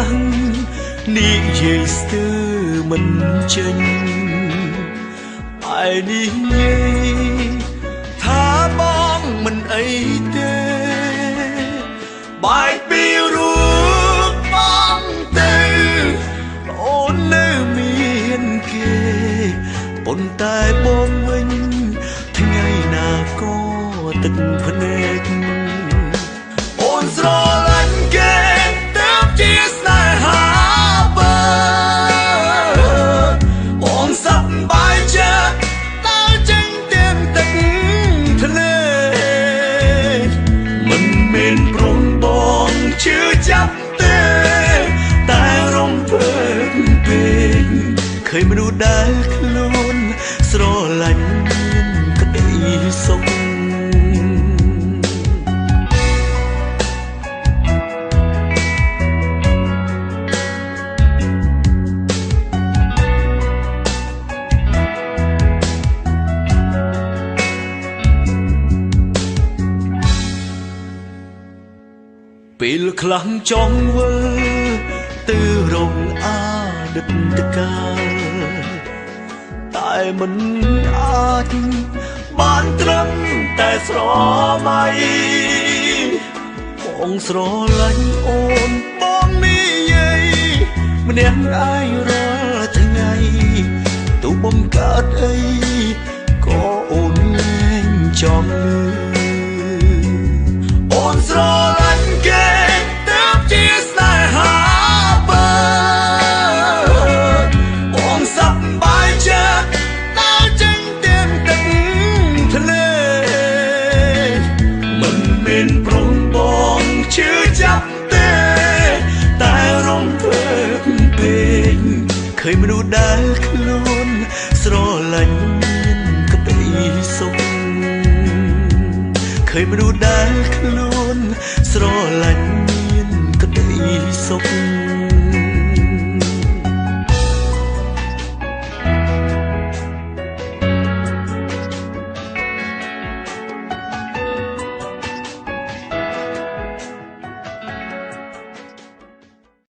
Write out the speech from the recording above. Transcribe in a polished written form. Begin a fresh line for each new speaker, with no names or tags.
ណាស់និយាយស្ទើរមិនចេញឯនិយាយថាបងមិនអីទេបែកពីរូបបងទៅអូននៅមានគេប៉ុន្តែបងវិញថ្ងៃណាក៏ទឹកភ្នែកអូនស្រឡាញ់គេទើបជាស្នេហាបើបងសប្បាយចិត្តដើរចេញទៀមទឹកធ្លេមិនមានព្រមបងជឿចាប់ទេតែរំភើបពេកឃើញមនុស្សដែលខ្លួនស្រឡាញ់មានក្តីសុខពេលខ្លាំងចង់វិលទៅរងអតីតកាលតែមិនអាចបានត្រឹមតែស្រមៃបងស្រឡាញ់អូនបងនិយាយម្នាក់ឯងរាល់ថ្ងៃទោះបំកើតអីក៏អូនលែងចង់អូនស្រឡាញ់គេទើបជាស្នេហាបើបងសប្បាយចិត្តដើរចេញទៀមទឹកធ្លេមិនមានព្រមបងជឿចាប់ទេតែរំភើបពេកឃើញមនុស្សដែលខ្លួនស្រឡាញ់មានក្តីសុខឃើញមនុស្សដែលខ្លួនស្រឡាញ់មានក្តីសុខ